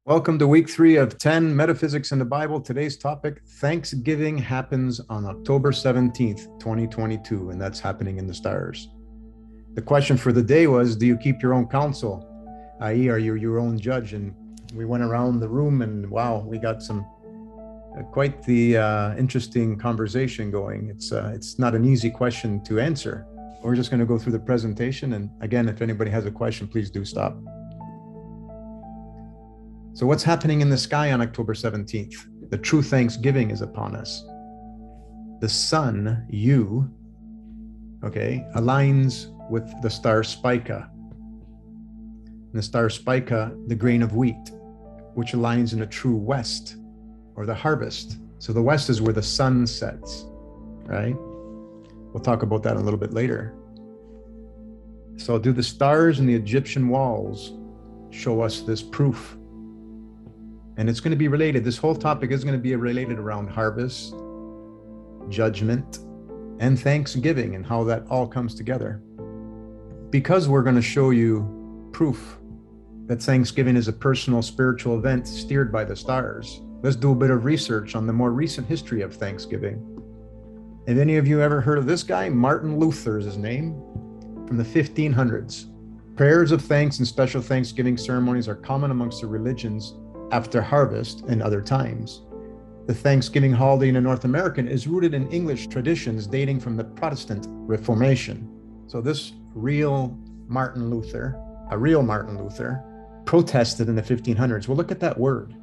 Welcome to week 3 of 10 Metaphysics in the Bible. Today's topic, Thanksgiving happens on October 17th, 2022, and that's happening in the stars. The question for the day was, do you keep your own counsel? I.e., are you your own judge? And we went around the room and wow, we got some quite the interesting conversation going. It's not an easy question to answer. We're just going to go through the presentation. And again, if anybody has a question, please do stop. So what's happening in the sky on October 17th? The true Thanksgiving is upon us. The sun, aligns with the star Spica. And the star Spica, the grain of wheat, which aligns in a true west, or the harvest. So the west is where the sun sets, right? We'll talk about that a little bit later. So do the stars and the Egyptian walls show us this proof? And it's going to be related. This whole topic is going to be related around harvest, judgment, and Thanksgiving and how that all comes together. Because we're going to show you proof that Thanksgiving is a personal spiritual event steered by the stars, let's do a bit of research on the more recent history of Thanksgiving. Have any of you ever heard of this guy? Martin Luther is his name, from the 1500s. Prayers of thanks and special Thanksgiving ceremonies are common amongst the religions after harvest and other times. The Thanksgiving holiday in North America is rooted in English traditions dating from the Protestant Reformation. So this real Martin Luther, protested in the 1500s. Well, look at that word.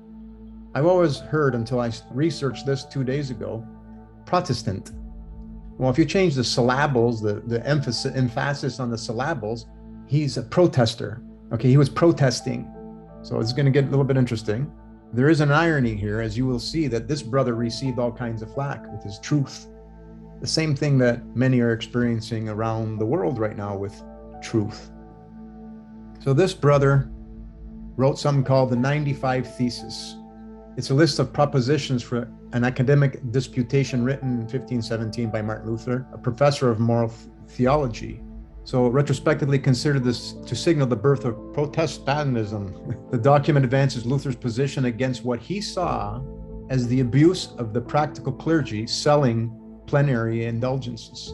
I've always heard, until I researched this 2 days ago, Protestant. Well, if you change the syllables, the emphasis on the syllables, he's a protester. Okay, he was protesting. So it's going to get a little bit interesting. There is an irony here, as you will see, that this brother received all kinds of flack with his truth. The same thing that many are experiencing around the world right now with truth. So this brother wrote something called the 95 Thesis. It's a list of propositions for an academic disputation written in 1517 by Martin Luther, a professor of moral theology. So retrospectively considered this to signal the birth of Protestantism. The document advances Luther's position against what he saw as the abuse of the practical clergy selling plenary indulgences.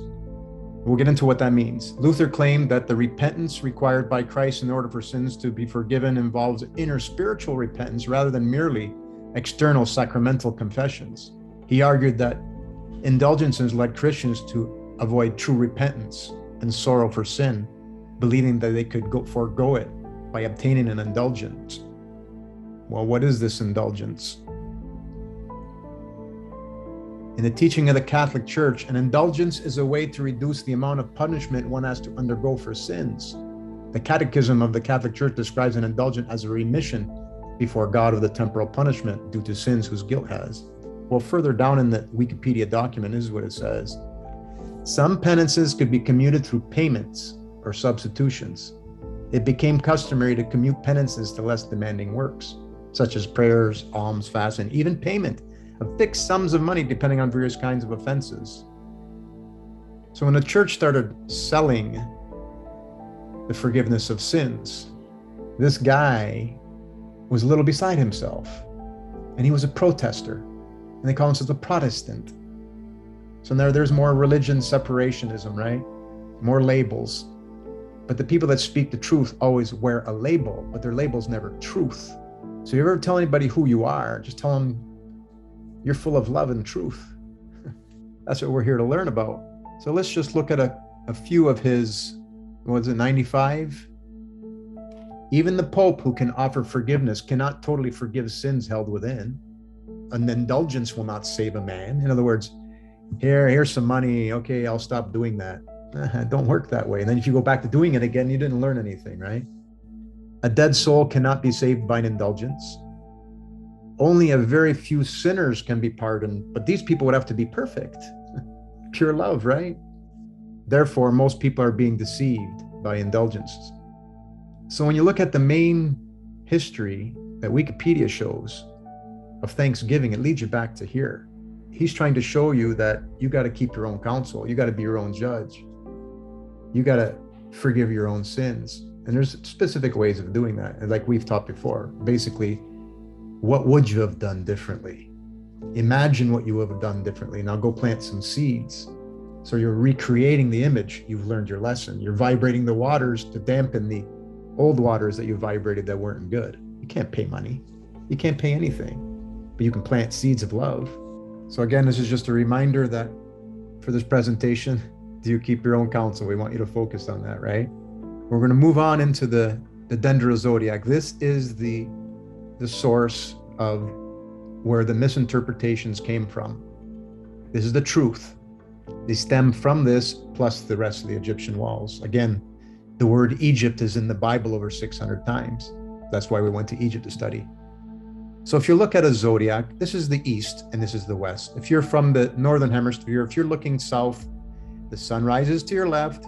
We'll get into what that means. Luther claimed that the repentance required by Christ in order for sins to be forgiven involves inner spiritual repentance rather than merely external sacramental confessions. He argued that indulgences led Christians to avoid true repentance and sorrow for sin, believing that they could forego it by obtaining an indulgence. Well, what is this indulgence? In the teaching of the Catholic Church, an indulgence is a way to reduce the amount of punishment one has to undergo for sins. The Catechism of the Catholic Church describes an indulgence as a remission before God of the temporal punishment due to sins whose guilt has. Well, further down in the Wikipedia document is what it says. Some penances could be commuted through payments or substitutions. It became customary to commute penances to less demanding works, such as prayers, alms, fasts, and even payment of fixed sums of money depending on various kinds of offenses. So when the church started selling the forgiveness of sins, this guy was a little beside himself, and he was a protester, and they call himself a Protestant. So there's more religion separationism, right? More labels. But the people that speak the truth always wear a label, but their label's never truth. So you ever tell anybody who you are, just tell them you're full of love and truth. That's what we're here to learn about. So let's just look at a few of his, 95? Even the Pope, who can offer forgiveness, cannot totally forgive sins held within. An indulgence will not save a man. In other words, here's some money. Okay, I'll stop doing that. It don't work that way. And then if you go back to doing it again, you didn't learn anything, right? A dead soul cannot be saved by an indulgence. Only a very few sinners can be pardoned, but these people would have to be perfect. Pure love, right? Therefore, most people are being deceived by indulgences. So when you look at the main history that Wikipedia shows of Thanksgiving, it leads you back to here. He's trying to show you that you got to keep your own counsel. You got to be your own judge. You got to forgive your own sins. And there's specific ways of doing that. And like we've taught before, basically What would you have done differently? Imagine what you would have done differently. Now go plant some seeds. So you're recreating the image. You've learned your lesson. You're vibrating the waters to dampen the old waters that you vibrated that weren't good. You can't pay money. You can't pay anything, but you can plant seeds of love. So again, this is just a reminder that for this presentation, do you keep your own counsel? We want you to focus on that, right? We're going to move on into the dendrozodiac. This is the source of where the misinterpretations came from. This is the truth. They stem from this plus the rest of the Egyptian walls. Again, the word Egypt is in the Bible over 600 times. That's why we went to Egypt to study. So if you look at a zodiac, this is the east and this is the west. If you're from the northern hemisphere, if you're looking south, the sun rises to your left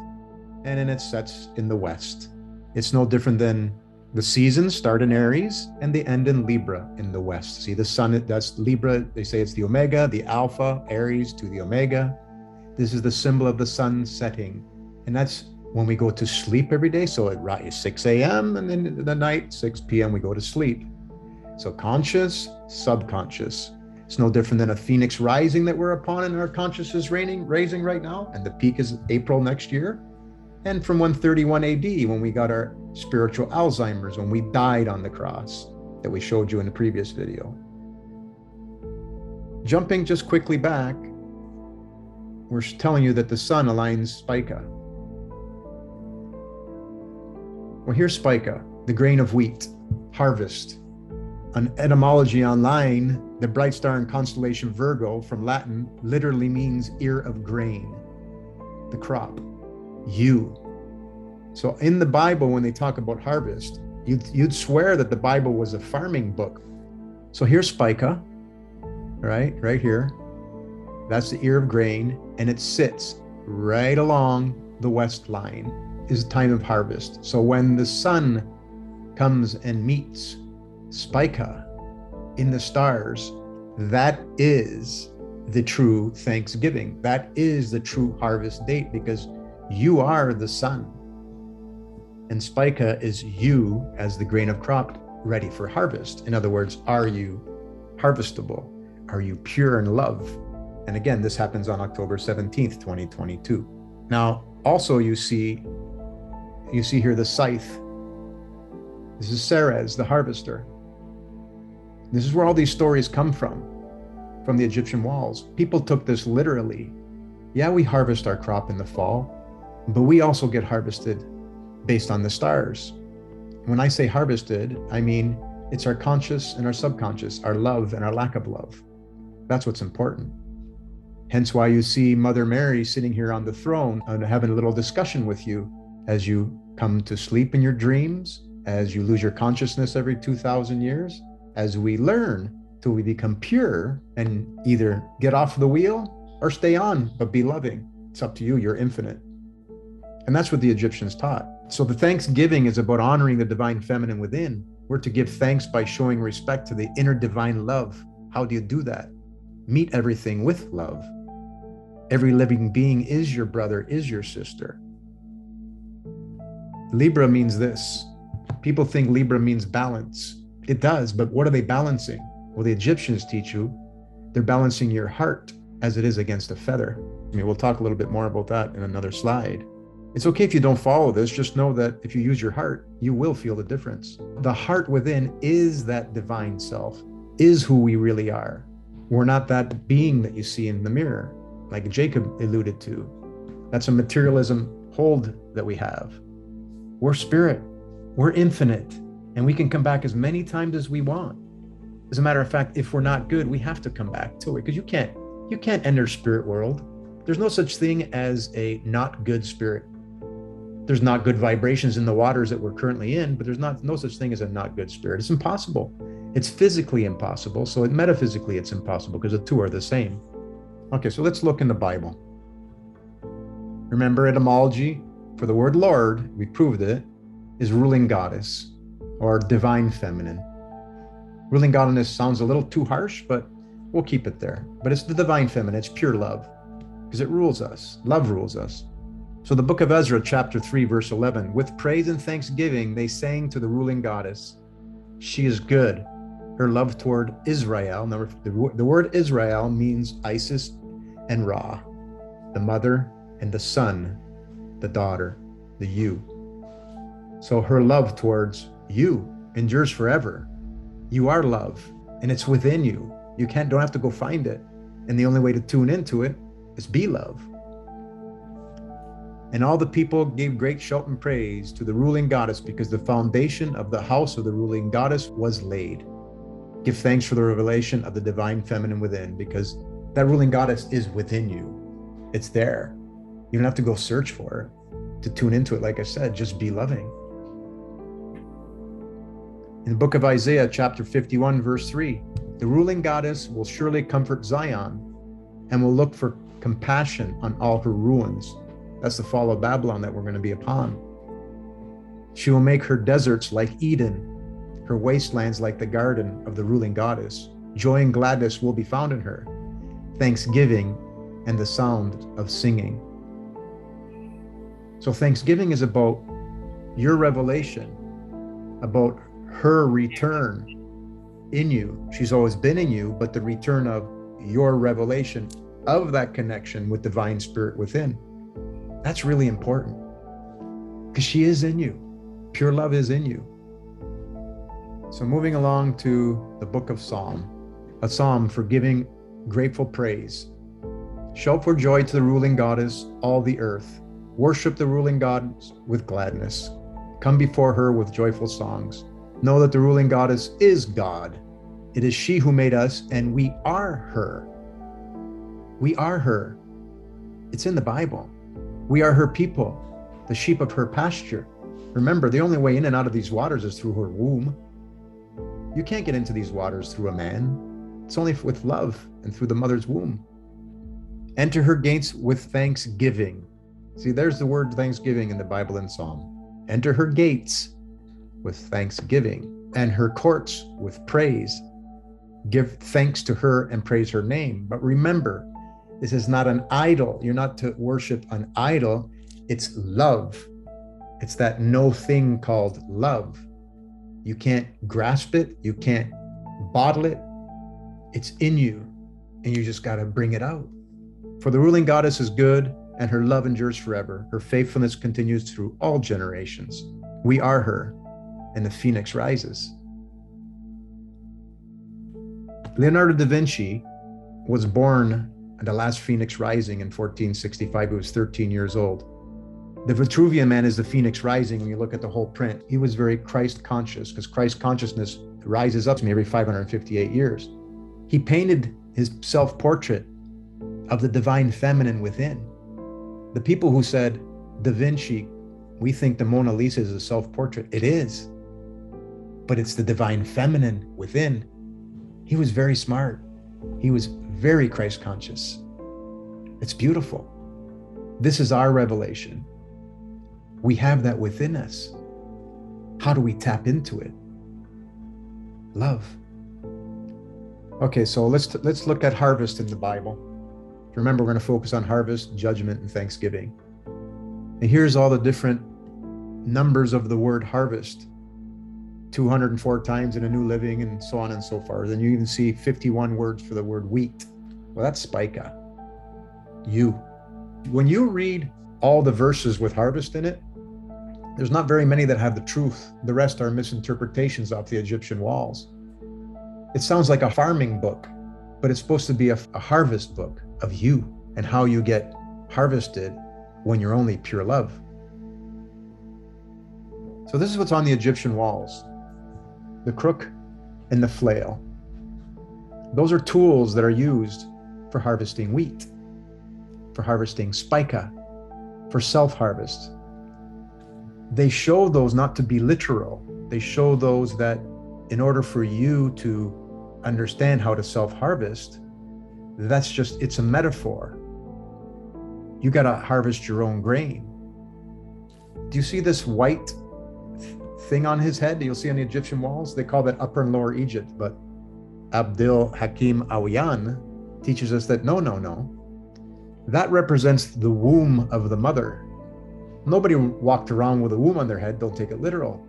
and then it sets in the west. It's no different than the seasons start in Aries and they end in Libra in the west. See the sun, that's Libra. They say it's the Omega, the Alpha, Aries to the Omega. This is the symbol of the sun setting. And that's when we go to sleep every day. So at 6 a.m. and then the night, 6 p.m. we go to sleep. So conscious, subconscious. It's no different than a phoenix rising that we're upon and our consciousness raising right now. And the peak is April next year. And from 131 AD, when we got our spiritual Alzheimer's, when we died on the cross that we showed you in the previous video. Jumping just quickly back, we're telling you that the sun aligns Spica. Well, here's Spica, the grain of wheat, harvest. On etymology online, the bright star in constellation Virgo from Latin literally means ear of grain, the crop, you. So in the Bible, when they talk about harvest, you'd swear that the Bible was a farming book. So here's Spica, right here. That's the ear of grain, and it sits right along the west line, is time of harvest. So when the sun comes and meets Spica in the stars, that is the true Thanksgiving. That is the true harvest date, because you are the sun. And Spica is you as the grain of crop ready for harvest. In other words, are you harvestable? Are you pure in love? And again, this happens on October 17th, 2022. Now, also you see here the scythe. This is Ceres, the harvester. This is where all these stories come from the Egyptian walls. People took this literally. Yeah, we harvest our crop in the fall, but we also get harvested based on the stars. When I say harvested, I mean it's our conscious and our subconscious, our love and our lack of love. That's what's important. Hence why you see Mother Mary sitting here on the throne and having a little discussion with you as you come to sleep in your dreams, as you lose your consciousness every 2,000 years, as we learn till we become pure and either get off the wheel or stay on, but be loving. It's up to you, you're infinite. And that's what the Egyptians taught. So the Thanksgiving is about honoring the divine feminine within. We're to give thanks by showing respect to the inner divine love. How do you do that? Meet everything with love. Every living being is your brother, is your sister. Libra means this. People think Libra means balance. It does, but what are they balancing? Well, the Egyptians teach you they're balancing your heart as it is against a feather. I mean, we'll talk a little bit more about that in another slide. It's okay if you don't follow this, just know that if you use your heart, you will feel the difference. The heart within is that divine self, is who we really are. We're not that being that you see in the mirror, like Jacob alluded to. That's a materialism hold that we have. We're spirit, we're infinite, and we can come back as many times as we want. As a matter of fact, if we're not good, we have to come back to it, because you can't enter spirit world. There's no such thing as a not good spirit. There's not good vibrations in the waters that we're currently in, but there's no such thing as a not good spirit. It's impossible. It's physically impossible. So metaphysically, it's impossible, because the two are the same. Okay, so let's look in the Bible. Remember, etymology for the word Lord, we proved it, is ruling goddess or divine feminine. Ruling goddess sounds a little too harsh, but we'll keep it there. But it's the divine feminine, it's pure love, because it rules us. Love rules us. So the book of Ezra, chapter 3, verse 11, with praise and thanksgiving, they sang to the ruling goddess. She is good. her love toward Israel. Now, the word Israel means Isis and Ra, the mother and the son, the daughter, the you. So her love towards you endures forever. You are love, and it's within you. You don't have to go find it. And the only way to tune into it is be love. And all the people gave great shout and praise to the ruling goddess, because the foundation of the house of the ruling goddess was laid. Give thanks for the revelation of the divine feminine within, because that ruling goddess is within you. It's there. You don't have to go search for it to tune into it. Like I said, just be loving. In the book of Isaiah, chapter 51, verse 3, the ruling goddess will surely comfort Zion and will look for compassion on all her ruins. That's the fall of Babylon that we're going to be upon. She will make her deserts like Eden, her wastelands like the garden of the ruling goddess. Joy and gladness will be found in her, thanksgiving and the sound of singing. So thanksgiving is about your revelation, about her return in you. She's always been in you, but the return of your revelation of that connection with divine spirit within. That's really important, because she is in you. Pure love is in you. So moving along to the book of Psalm, a psalm for giving grateful praise. Shout for joy to the ruling goddess, all the earth. Worship the ruling goddess with gladness. Come before her with joyful songs. Know that the ruling goddess is God. It is she who made us, and we are her. We are her. It's in the Bible. We are her people, the sheep of her pasture. Remember, the only way in and out of these waters is through her womb. You can't get into these waters through a man. It's only with love and through the mother's womb. Enter her gates with thanksgiving. See, there's the word thanksgiving in the Bible and Psalm. Enter her gates with thanksgiving, and her courts with praise. Give thanks to her and praise her name. But remember, this is not an idol. You're not to worship an idol. It's love. It's that no thing called love. You can't grasp it. You can't bottle it. It's in you, and you just got to bring it out. For the ruling goddess is good, and her love endures forever. Her faithfulness continues through all generations. We are her, and the phoenix rises. Leonardo da Vinci was born at the last phoenix rising in 1465. He was 13 years old. The Vitruvian Man is the phoenix rising. When you look at the whole print, he was very Christ conscious, because Christ consciousness rises up to me every 558 years. He painted his self-portrait of the divine feminine within. The people who said, Da Vinci, we think the Mona Lisa is a self-portrait. It is, but it's the divine feminine within. He was very smart. He was very Christ conscious. It's beautiful. This is our revelation. We have that within us. How do we tap into it? Love. Okay, so let's look at harvest in the Bible. Remember, we're going to focus on harvest, judgment, and thanksgiving. And here's all the different numbers of the word harvest. 204 times in a New Living, and so on and so forth. Then you even see 51 words for the word wheat. Well, that's spica. You. When you read all the verses with harvest in it, there's not very many that have the truth. The rest are misinterpretations off the Egyptian walls. It sounds like a farming book, but it's supposed to be a harvest book of you and how you get harvested when you're only pure love. So this is what's on the Egyptian walls. The crook and the flail. Those are tools that are used for harvesting wheat, for harvesting spica, for self-harvest. They show those not to be literal. They show those that in order for you to understand how to self-harvest, it's a metaphor. You got to harvest your own grain. Do you see this white thing on his head you'll see on the Egyptian walls? They call that Upper and Lower Egypt, but Abdul Hakim Awyan teaches us that no. That represents the womb of the mother. Nobody walked around with a womb on their head, don't take it literal.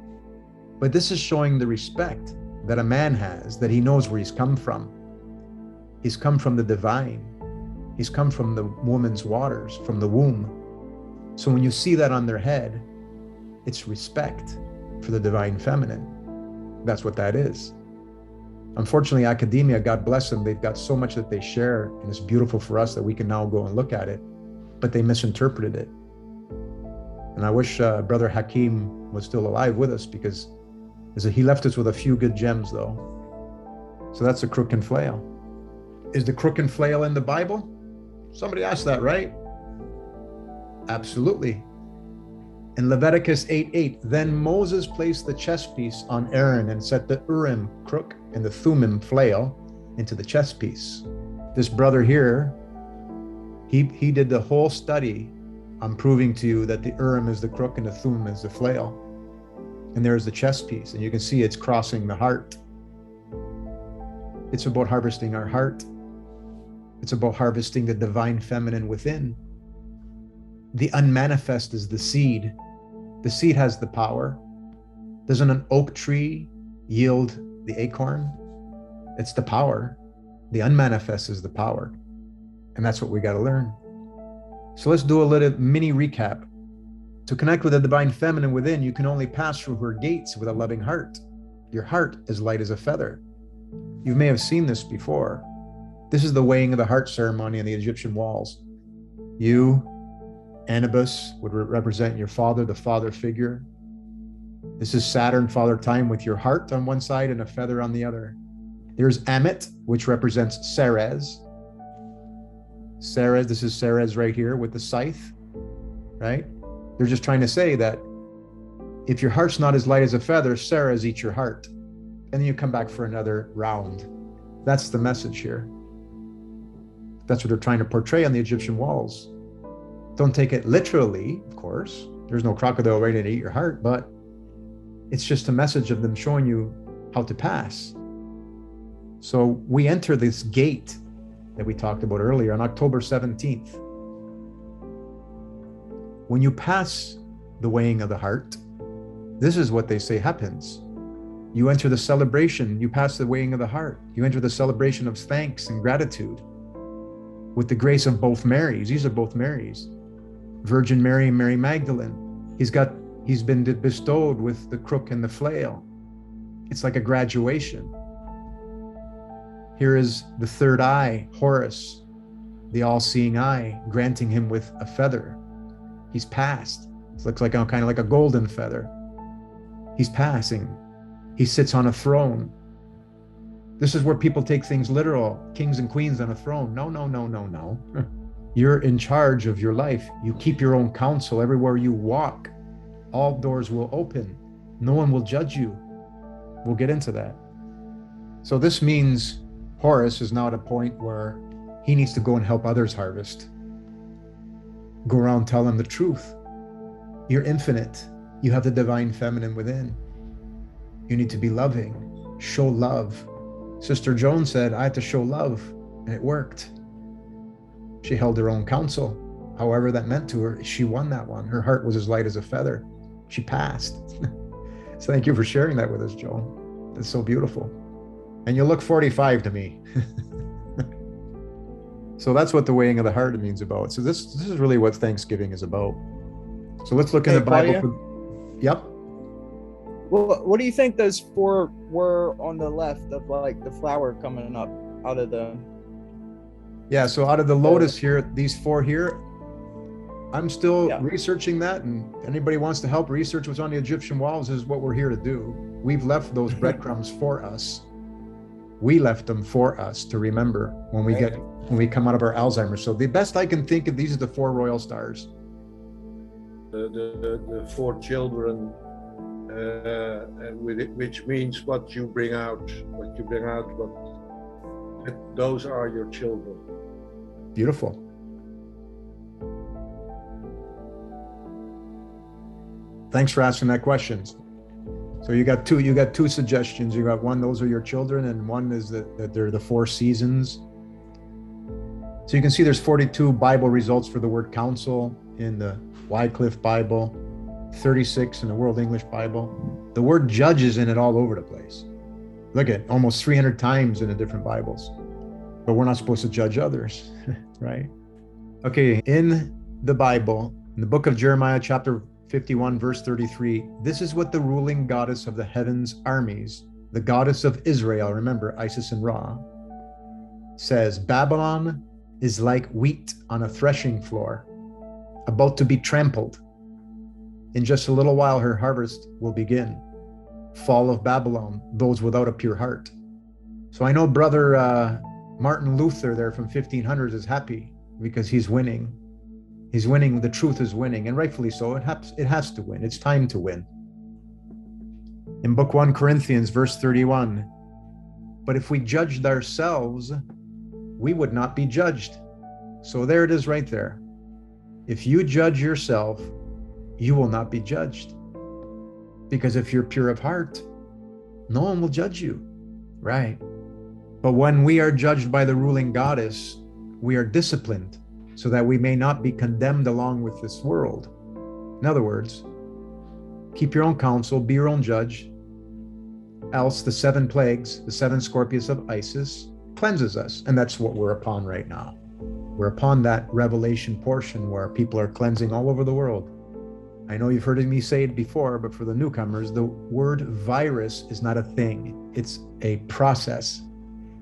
But this is showing the respect that a man has, that he knows where he's come from. He's come from the divine. He's come from the woman's waters, from the womb. So when you see that on their head, it's respect for the divine feminine. That's what that is. Unfortunately, academia, God bless them, they've got so much that they share, and it's beautiful for us that we can now go and look at it, but they misinterpreted it. And I wish Brother Hakeem was still alive with us, because he left us with a few good gems though. So that's the crook and flail. Is the crook and flail in the Bible? Somebody asked that, right? Absolutely. In Leviticus 8:8, then Moses placed the chess piece on Aaron and set the Urim crook and the Thummim flail into the chess piece. This brother here, he did the whole study on proving to you that the Urim is the crook and the Thummim is the flail. And there's the chess piece, and you can see it's crossing the heart. It's about harvesting our heart. It's about harvesting the divine feminine within. The unmanifest is the seed. The seed has the power. Doesn't an oak tree yield the acorn? It's the power. The unmanifest is the power. And that's what we got to learn. So let's do a little mini recap. To connect with the divine feminine within, you can only pass through her gates with a loving heart. Your heart is light as a feather. You may have seen this before. This is the weighing of the heart ceremony on the Egyptian walls. You, Anubis, would represent your father, the father figure. This is Saturn, father time, with your heart on one side and a feather on the other. There's Amit, which represents Ceres. Ceres, this is Ceres right here with the scythe, right? They're just trying to say that if your heart's not as light as a feather, Ceres eats your heart. And then you come back for another round. That's the message here. That's what they're trying to portray on the Egyptian walls. Don't take it literally, of course. There's no crocodile ready to eat your heart, but it's just a message of them showing you how to pass. So we enter this gate that we talked about earlier on October 17th. When you pass the weighing of the heart, this is what they say happens. You enter the celebration, you pass the weighing of the heart. You enter the celebration of thanks and gratitude with the grace of both Marys. These are both Marys. Virgin Mary and Mary Magdalene. He's been bestowed with the crook and the flail. It's like a graduation. Here is the third eye, Horus, the all-seeing eye, granting him with a feather. He's passed. It looks like kind of like a golden feather. He's passing. He sits on a throne. This is where people take things literal. Kings and queens on a throne. No, no, no, no, no. You're in charge of your life. You keep your own counsel everywhere you walk. All doors will open. No one will judge you. We'll get into that. So this means Horus is now at a point where he needs to go and help others harvest. Go around, tell them the truth. You're infinite. You have the divine feminine within. You need to be loving. Show love. Sister Joan said, I had to show love, and it worked. She held her own counsel. However that meant to her, she won that one. Her heart was as light as a feather. She passed. So thank you for sharing that with us, Joan. That's so beautiful. And you look 45 to me. So that's what the weighing of the heart means about. So this is really what Thanksgiving is about. So let's look in the Bible. Yep. Well, what do you think those four were on the left of like the flower coming up out of the... Yeah, so out of the lotus here, these four here, I'm still researching that, and anybody wants to help research what's on the Egyptian walls is what we're here to do. We've left those breadcrumbs for us. We left them for us to remember when we come out of our Alzheimer's. So the best I can think of, these are the four royal stars. The four children, which means what you bring out, those are your children. Beautiful. Thanks for asking that question. So you got two suggestions. You got one, those are your children, and one is that they're the four seasons. So you can see there's 42 Bible results for the word counsel in the Wycliffe Bible, 36 in the World English Bible. The word judge is in it all over the place. Look at almost 300 times in the different Bibles. But we're not supposed to judge others, right? Okay, in the Bible, in the book of Jeremiah, chapter 51, verse 33, this is what the ruling goddess of the heavens' armies, the goddess of Israel, remember Isis and Ra, says, Babylon is like wheat on a threshing floor, about to be trampled. In just a little while, her harvest will begin. Fall of Babylon, those without a pure heart. So I know brother Martin Luther there from 1500s is happy because he's winning. He's winning. The truth is winning, and rightfully so. It has to win. It's time to win. In book 1 Corinthians, verse 31, but if we judged ourselves, we would not be judged. So there it is right there. If you judge yourself, you will not be judged. Because if you're pure of heart, no one will judge you, right? But when we are judged by the ruling goddess, we are disciplined so that we may not be condemned along with this world. In other words, keep your own counsel, be your own judge, else the 7 plagues, the 7 scorpions of Isis cleanses us. And that's what we're upon right now. We're upon that revelation portion where people are cleansing all over the world. I know you've heard me say it before, but for the newcomers, the word virus is not a thing. It's a process.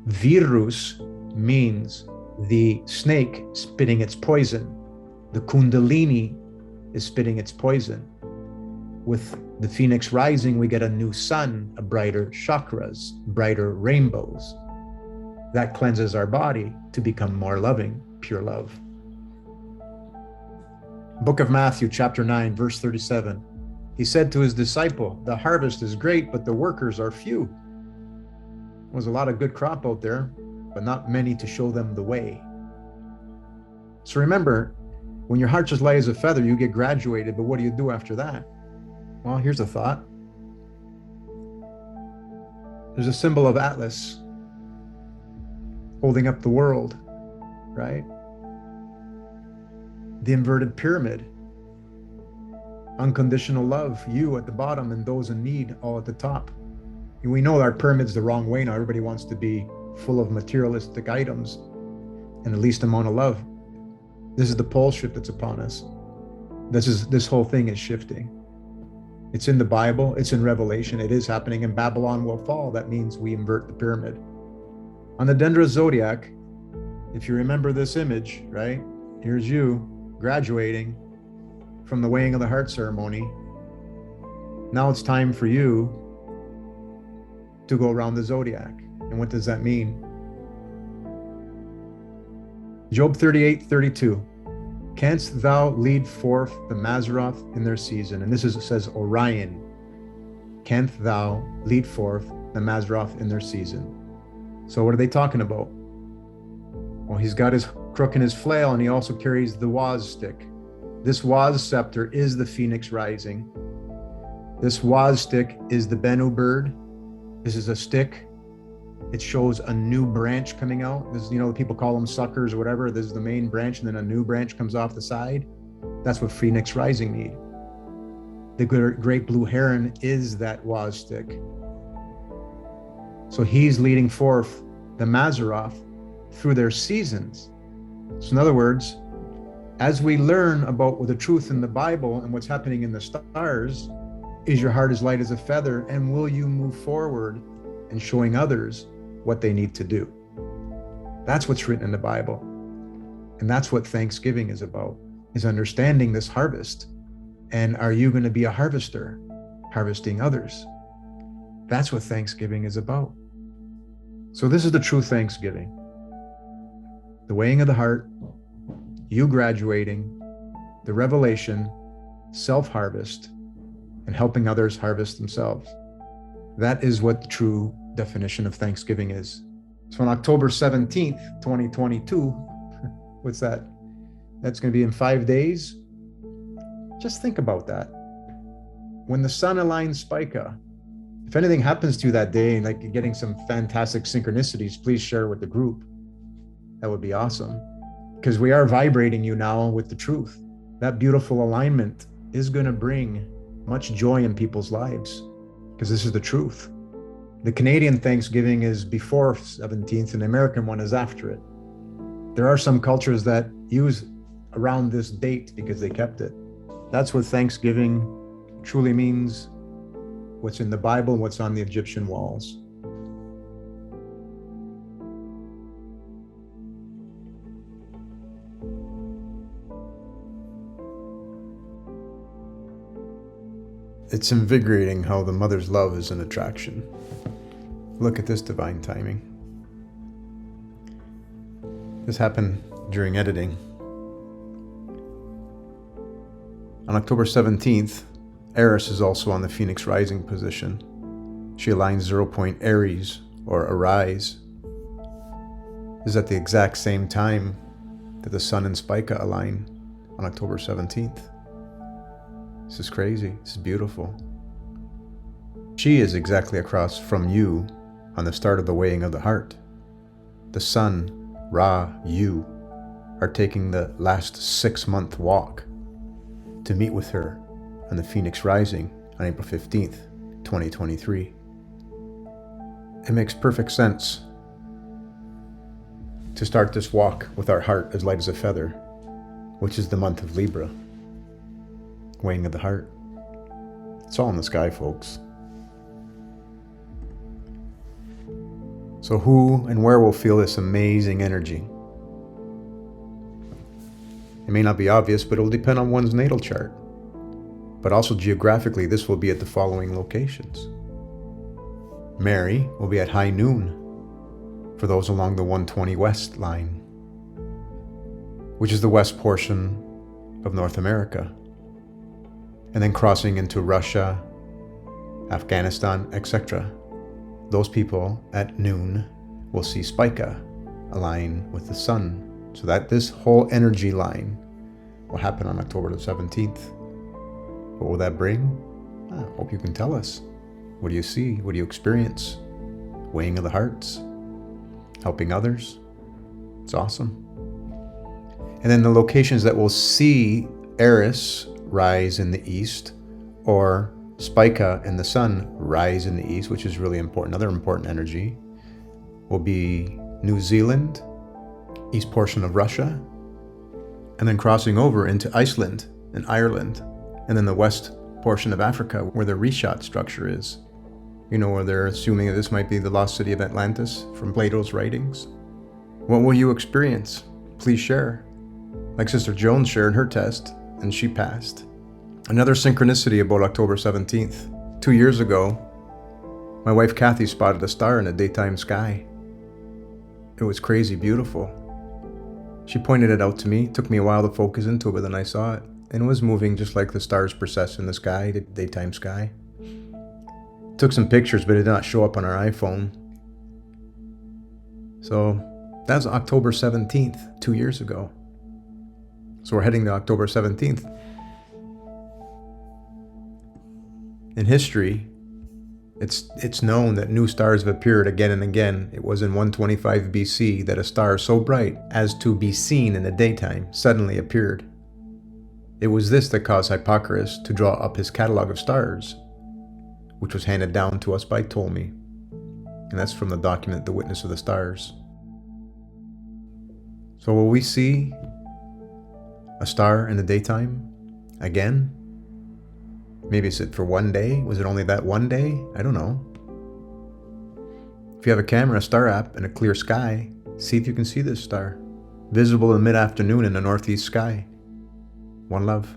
Virus means the snake spitting its poison. The kundalini is spitting its poison. With the phoenix rising, we get a new sun, a brighter chakras, brighter rainbows. That cleanses our body to become more loving, pure love. Book of Matthew, chapter 9, verse 37. He said to his disciple, the harvest is great, but the workers are few. There's a lot of good crop out there, but not many to show them the way. So remember, when your heart's as light as a feather, you get graduated, but what do you do after that? Well, here's a thought. There's a symbol of Atlas holding up the world, right? The inverted pyramid. Unconditional love, you at the bottom and those in need all at the top. And we know our pyramid's the wrong way now. Everybody wants to be full of materialistic items and the least amount of love. This is the pole shift that's upon us. This whole thing is shifting. It's in the Bible, it's in Revelation, it is happening, and Babylon will fall. That means we invert the pyramid. On the Dendra Zodiac, if you remember this image, right? Here's you graduating from the weighing of the heart ceremony. Now it's time for you to go around the Zodiac. And what does that mean? Job 38:32. Canst thou lead forth the mazaroth in their season? And this is, it says Awyan. Canst thou lead forth the mazaroth in their season? So what are they talking about? Well, he's got his crook and his flail, and he also carries the waz stick. This waz scepter is the phoenix rising. This waz stick is the Bennu bird. This is a stick. It shows a new branch coming out. This is, people call them suckers or whatever. This is the main branch, and then a new branch comes off the side. That's what phoenix rising need. The great blue heron is that waz stick. So he's leading forth the mazaroth through their seasons. So in other words, as we learn about the truth in the Bible and what's happening in the stars, is your heart as light as a feather, and will you move forward in showing others what they need to do? That's what's written in the Bible. And that's what Thanksgiving is about, is understanding this harvest. And are you going to be a harvester, harvesting others? That's what Thanksgiving is about. So this is the true Thanksgiving. The weighing of the heart, you graduating, the revelation, self-harvest, and helping others harvest themselves. That is what the true definition of Thanksgiving is. So on October 17th, 2022, what's that? That's going to be in 5 days. Just think about that. When the sun aligns Spica, if anything happens to you that day, and like you're getting some fantastic synchronicities, please share with the group. That would be awesome. Because we are vibrating you now with the truth. That beautiful alignment is going to bring much joy in people's lives, because this is the truth. The Canadian Thanksgiving is before 17th and the American one is after it. There are some cultures that use around this date because they kept it. That's what Thanksgiving truly means, what's in the Bible, what's on the Egyptian walls. It's invigorating how the mother's love is an attraction. Look at this divine timing. This happened during editing. On October 17th, Eris is also on the Phoenix rising position. She aligns 0 point Aries, or Arise. This is at the exact same time that the Sun and Spica align on October 17th. This is crazy. This is beautiful. She is exactly across from you on the start of the weighing of the heart. The Sun, Ra, you are taking the last 6-month walk to meet with her on the Phoenix rising on April 15th, 2023. It makes perfect sense to start this walk with our heart as light as a feather, which is the month of Libra. Weighing of the heart. It's all in the sky, folks. So who and where will feel this amazing energy? It may not be obvious, but it will depend on one's natal chart. But also geographically, this will be at the following locations. Mary will be at high noon for those along the 120 West line, which is the west portion of North America. And then crossing into Russia, Afghanistan, etc. Those people at noon will see Spica align with the Sun. So that this whole energy line will happen on October the 17th. What will that bring? I hope you can tell us. What do you see? What do you experience? Weighing of the hearts? Helping others? It's awesome. And then the locations that will see Eris rise in the east, or Spica and the Sun rise in the east, which is really important. Another important energy will be New Zealand, east portion of Russia, and then crossing over into Iceland and Ireland, and then the west portion of Africa where the Rishat structure is. You know, where they're assuming that this might be the lost city of Atlantis from Plato's writings. What will you experience? Please share. Like Sister Joan shared her test, and she passed. Another synchronicity about October 17th. 2 years ago, my wife Kathy spotted a star in the daytime sky. It was crazy beautiful. She pointed it out to me. It took me a while to focus into it, but then I saw it. And it was moving just like the stars process in the sky, the daytime sky. Took some pictures, but it did not show up on our iPhone. So that's October 17th, 2 years ago. So we're heading to October 17th. In history, it's known that new stars have appeared again and again. It was in 125 BC that a star so bright as to be seen in the daytime suddenly appeared. It was this that caused Hippocrates to draw up his catalog of stars, which was handed down to us by Ptolemy. And that's from the document, The Witness of the Stars. So will we see a star in the daytime again? Maybe it's it for one day? Was it only that one day? I don't know. If you have a camera, a star app, and a clear sky, see if you can see this star. Visible in mid-afternoon in the northeast sky. One love.